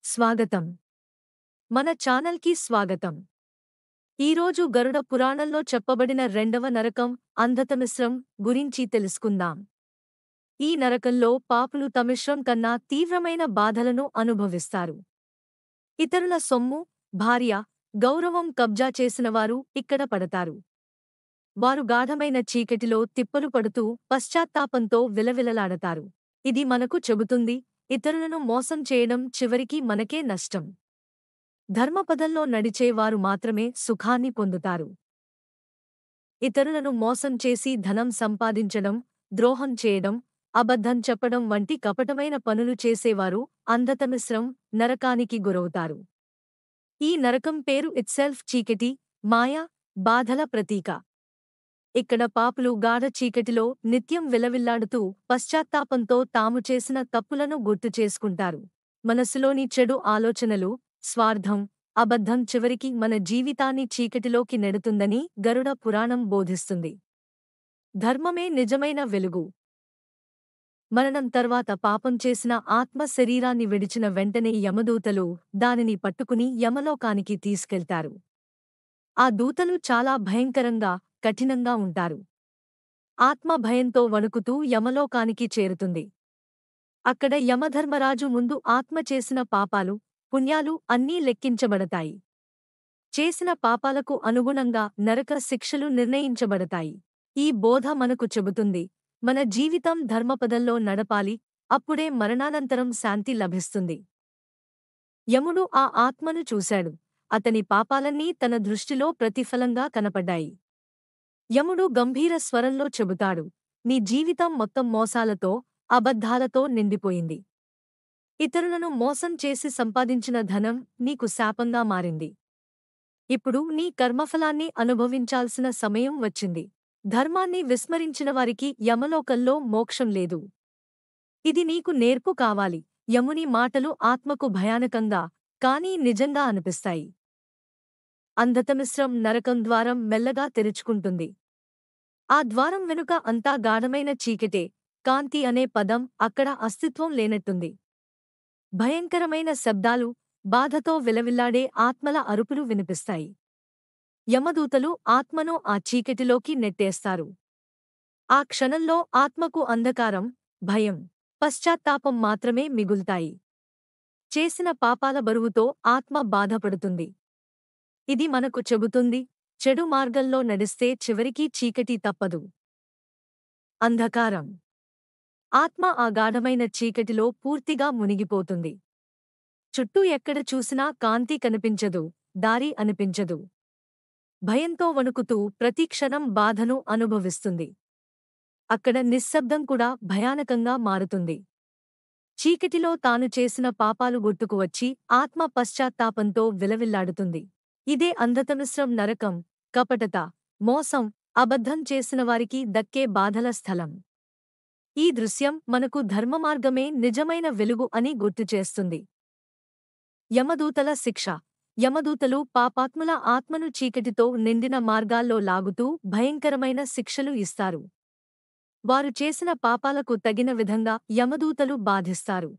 స్వాగతం. మన ఛానల్కి స్వాగతం. ఈరోజు గరుడ పురాణంలో చెప్పబడిన రెండవ నరకం అంధతమిశ్రం గురించి తెలుసుకుందాం. ఈ నరకంలో పాపులు తమిశ్రం కన్నా తీవ్రమైన బాధలను అనుభవిస్తారు. ఇతరుల సొమ్ము, భార్య, గౌరవం కబ్జా చేసినవారు ఇక్కడ పడతారు. వారు గాఢమైన చీకటిలో తిప్పలు పడుతూ పశ్చాత్తాపంతో విలవిలలాడతారు. ఇది మనకు చెబుతుంది, ఇతరులను మోసం చేయడం చివరికి మనకే నష్టం. ధర్మపదంలో నడిచేవారు మాత్రమే సుఖాన్ని పొందుతారు. ఇతరులను మోసం చేసి ధనం సంపాదించడం, ద్రోహం చేయడం, అబద్ధం చెప్పడం వంటి కపటమైన పనులు చేసేవారు అంధతమిశ్రం నరకానికి గురవుతారు. ఈ నరకం పేరు ఇట్సెల్ఫ్ చీకటి, మాయ, బాధల ప్రతీక. ఇక్కడ పాపులు గాఢ చీకటిలో నిత్యం విలవిల్లాడుతూ పశ్చాత్తాపంతో తాము చేసిన తప్పులను గుర్తుచేసుకుంటారు. మనసులోని చెడు ఆలోచనలు, స్వార్థం, అబద్ధం చివరికి మన జీవితాన్ని చీకటిలోకి నెడుతుందని గరుడ పురాణం బోధిస్తుంది. ధర్మమే నిజమైన వెలుగు. మరణం తర్వాత పాపం చేసిన ఆత్మ శరీరాన్ని విడిచిన వెంటనే యమదూతలు దానిని పట్టుకుని యమలోకానికి తీసుకెళ్తారు. ఆ దూతలు చాలా భయంకరంగా, కఠినంగా ఉంటారు. ఆత్మ భయంతో వణుకుతూ యమలోకానికి చేరుతుంది. అక్కడ యమధర్మరాజు ముందు ఆత్మ చేసిన పాపాలు, పుణ్యాలు అన్నీ లెక్కించబడతాయి. చేసిన పాపాలకు అనుగుణంగా నరక శిక్షలు నిర్ణయించబడతాయి. ఈ బోధ మనకు చెబుతుంది, మన జీవితం ధర్మపదంలో నడపాలి, అప్పుడే మరణానంతరం శాంతి లభిస్తుంది. యముడు ఆ ఆత్మను చూశాడు. అతని పాపాలన్నీ తన దృష్టిలో ప్రతిఫలంగా కనపడ్డాయి. యముడు గంభీర స్వరంలో చెబుతాడు, నీ జీవితం మొత్తం మోసాలతో, అబద్ధాలతో నిండిపోయింది. ఇతరులను మోసం చేసి సంపాదించిన ధనం నీకు శాపంగా మారింది. ఇప్పుడు నీ కర్మఫలాన్ని అనుభవించాల్సిన సమయం వచ్చింది. ధర్మాన్ని విస్మరించిన వారికి యమలోకంలో మోక్షం లేదు. ఇది నీకు నేర్పు కావాలి. యముని మాటలు ఆత్మకు భయానకంగా, కానీ నిజంగా అనిపిస్తాయి. అంధతమిశ్రం నరకం ద్వారం మెల్లగా తెరుచుకుంటుంది. ఆ ద్వారం వెనుక అంతా గాఢమైన చీకటే. కాంతి అనే పదం అక్కడ అస్తిత్వం లేనట్టుంది. భయంకరమైన శబ్దాలు, బాధతో విలవిల్లాడే ఆత్మల అరుపులు వినిపిస్తాయి. యమదూతలు ఆత్మను ఆ చీకటిలోకి నెట్టేస్తారు. ఆ క్షణంలో ఆత్మకు అంధకారం, భయం, పశ్చాత్తాపం మాత్రమే మిగులుతాయి. చేసిన పాపాల బరువుతో ఆత్మ బాధపడుతుంది. ఇది మనకు చెబుతుంది, చెడు మార్గంలో నడిస్తే చివరికి చీకటి తప్పదు. అంధకారం. ఆత్మ ఆ గాఢమైన చీకటిలో పూర్తిగా మునిగిపోతుంది. చుట్టూ ఎక్కడ చూసినా కాంతి కనిపించదు, దారి అనిపించదు. భయంతో వణుకుతూ ప్రతిక్షణం బాధను అనుభవిస్తుంది. అక్కడ నిశ్శబ్దం కూడా భయానకంగా మారుతుంది. చీకటిలో తాను చేసిన పాపాలు గుర్తుకు వచ్చి ఆత్మ పశ్చాత్తాపంతో విలవిల్లాడుతుంది. ఇదే అంధతమిశ్రం నరకం, కపటత, మోసం, అబద్ధం చేసినవారికి దక్కే బాధల స్థలం. ఈ దృశ్యం మనకు ధర్మమార్గమే నిజమైన వెలుగు అని గుర్తుచేస్తుంది. యమదూతల శిక్ష. యమదూతలు పాపాత్ముల ఆత్మను చీకటితో నిండిన మార్గాల్లో లాగుతూ భయంకరమైన శిక్షలు ఇస్తారు. వారు చేసిన పాపాలకు తగిన విధంగా యమదూతలు బాధిస్తారు.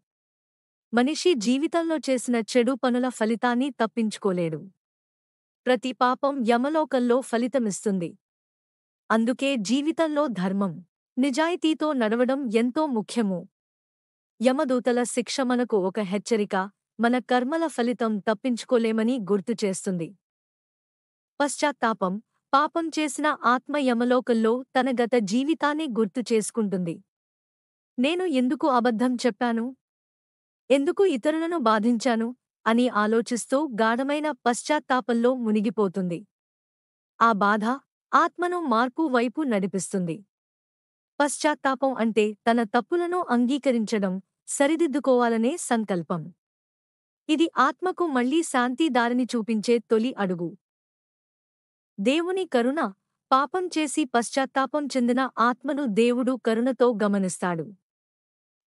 మనిషి జీవితంలో చేసిన చెడు పనుల ఫలితాన్ని తప్పించుకోలేడు. ప్రతి పాపం యమలోకంలో ఫలితమిస్తుంది. అందుకే జీవితంలో ధర్మం, నిజాయితీతో నడవడం ఎంతో ముఖ్యము. యమదూతల శిక్ష మనకు ఒక హెచ్చరిక, మన కర్మల ఫలితం తప్పించుకోలేమని గుర్తుచేస్తుంది. పశ్చాత్తాపం. పాపం చేసిన ఆత్మ యమలోకంలో తన గత జీవితాన్ని గుర్తు చేసుకుంటుంది. నేను ఎందుకు అబద్ధం చెప్పాను? ఎందుకు ఇతరులను బాధించాను? అని ఆలోచిస్తూ గాఢమైన పశ్చాత్తాపంలో మునిగిపోతుంది. ఆ బాధ ఆత్మను మార్పు వైపు నడిపిస్తుంది. పశ్చాత్తాపం అంటే తన తప్పులను అంగీకరించడం, సరిదిద్దుకోవాలనే సంకల్పం. ఇది ఆత్మకు మళ్లీ శాంతి దారిని చూపించే తొలి అడుగు. దేవుని కరుణ. పాపం చేసి పశ్చాత్తాపం చెందిన ఆత్మను దేవుడు కరుణతో గమనిస్తాడు.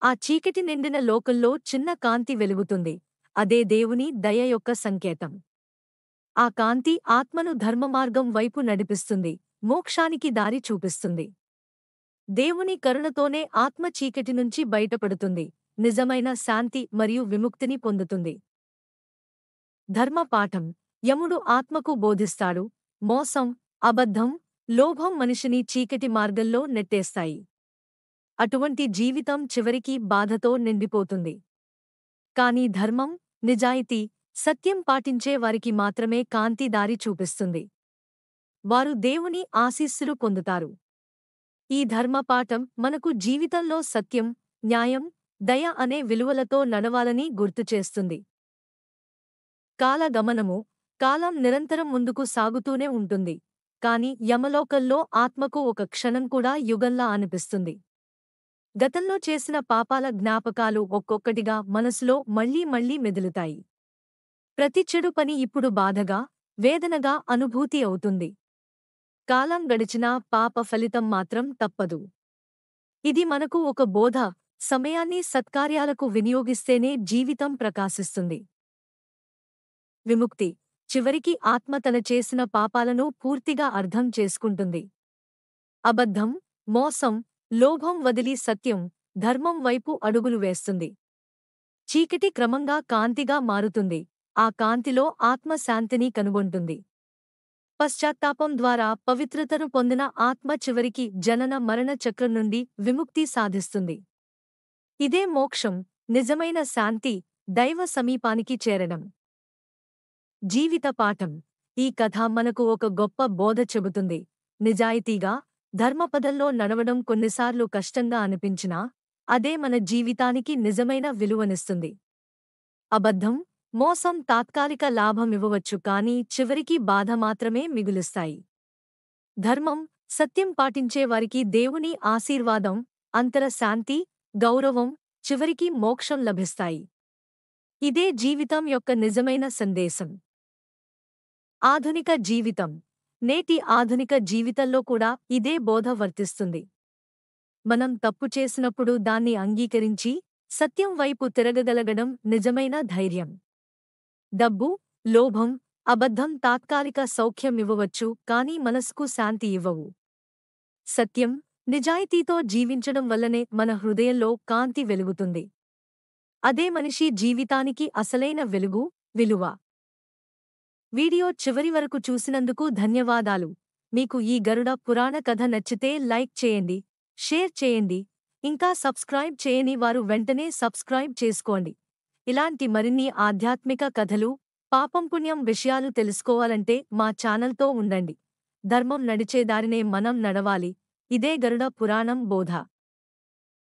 ఆ చీకటి నిండిన లోకంలో చిన్న కాంతి వెలుగుతుంది. అదే దేవుని దయ యొక్క సంకేతం. ఆ కాంతి ఆత్మను ధర్మమార్గం వైపు నడిపిస్తుంది, మోక్షానికి దారి చూపిస్తుంది. దేవుని కరుణతోనే ఆత్మ చీకటి నుంచి బయటపడుతుంది, నిజమైన శాంతి మరియు విముక్తిని పొందుతుంది. ధర్మపాఠం. యముడు ఆత్మకు బోధిస్తాడు. మోసం, అబద్ధం, లోభం మనిషిని చీకటి మార్గంలో నెట్టేస్తాయి. అటువంటి జీవితం చివరికి బాధతో నిండిపోతుంది. కాని ధర్మం, నిజాయితీ, సత్యం పాటించే వారికి మాత్రమే కాంతి దారి చూపిస్తుంది. వారు దేవుని ఆశీస్సులు పొందుతారు. ఈ ధర్మపాఠం మనకు జీవితంలో సత్యం, న్యాయం, దయ అనే విలువలతో నడవాలని గుర్తుచేస్తుంది. కాలగమనము. కాలం నిరంతరం ముందుకు సాగుతూనే ఉంటుంది. కాని యమలోకంలో ఆత్మకు ఒక క్షణం కూడా యుగంలా అనిపిస్తుంది. గతంలో చేసిన పాపాల జ్ఞాపకాలు ఒక్కొక్కటిగా మనసులో మళ్లీ మళ్లీ మెదులుతాయి. ప్రతి చెడు పని ఇప్పుడు బాధగా, వేదనగా అనుభూతి అవుతుంది. కాలం గడిచినా పాప ఫలితం మాత్రం తప్పదు. ఇది మనకు ఒక బోధ. సమయాన్ని సత్కార్యాలకు వినియోగిస్తేనే జీవితం ప్రకాశిస్తుంది. విముక్తి. చివరికి ఆత్మ తన చేసిన పాపాలను పూర్తిగా అర్థం చేసుకుంటుంది. అబద్ధం, మోసం, లోభం వదిలి సత్యం, ధర్మం వైపు అడుగులు వేస్తుంది. చీకటి క్రమంగా కాంతిగా మారుతుంది. ఆ కాంతిలో ఆత్మ శాంతిని కనుగొంటుంది. పశ్చాత్తాపం ద్వారా పవిత్రతను పొందిన ఆత్మ చివరికి జనన మరణ చక్రం నుండి విముక్తి సాధిస్తుంది. ఇదే మోక్షం, నిజమైన శాంతి, దైవ సమీపానికి చేరడం. జీవిత పాఠం. ఈ కథ మనకు ఒక గొప్ప బోధ చెబుతుంది. నిజాయితీగా, ధర్మపదంలో నడవడం కొన్నిసార్లు కష్టంగా అనిపించినా, అదే మన జీవితానికి నిజమైన విలువనిస్తుంది. అబద్ధం, మోసం తాత్కాలిక లాభమివ్వవచ్చు కానీ చివరికి బాధ మాత్రమే మిగులుస్తాయి. ధర్మం, సత్యం పాటించే వారికి దేవుని ఆశీర్వాదం, అంతర శాంతి, గౌరవం, చివరికి మోక్షం లభిస్తాయి. ఇదే జీవితం యొక్క నిజమైన సందేశం. ఆధునిక జీవితం. నేటి ఆధునిక జీవితంలో కూడా ఇదే బోధ వర్తిస్తుంది. మనం తప్పు చేసినప్పుడు దాన్ని అంగీకరించి, సత్యం వైపు తిరగగలగడం నిజమైన ధైర్యం. డబ్బు, లోభం, అబద్ధం తాత్కాలిక సౌఖ్యం ఇవ్వవచ్చు కానీ మనసుకు శాంతి ఇవ్వవు. సత్యం, నిజాయితీతో జీవించడం వల్లనే మన హృదయంలో కాంతి వెలుగుతుంది. అదే మనిషి జీవితానికి అసలైన వెలుగు, విలువ. వీడియో చివరి వరకు చూసినందుకు ధన్యవాదాలు. మీకు ఈ గరుడ పురాణ కథ నచ్చితే లైక్ చేయండి, షేర్ చేయండి. ఇంకా సబ్స్క్రైబ్ చేయని వారు వెంటనే సబ్స్క్రైబ్ చేసుకోండి. ఇలాంటి మరిన్ని ఆధ్యాత్మిక కథలు, పాపం పుణ్యం విషయాలు తెలుసుకోవాలంటే మా ఛానల్తో ఉండండి. ధర్మం నడిచే దారినే మనం నడవాలి. ఇదే గరుడ పురాణం బోధ.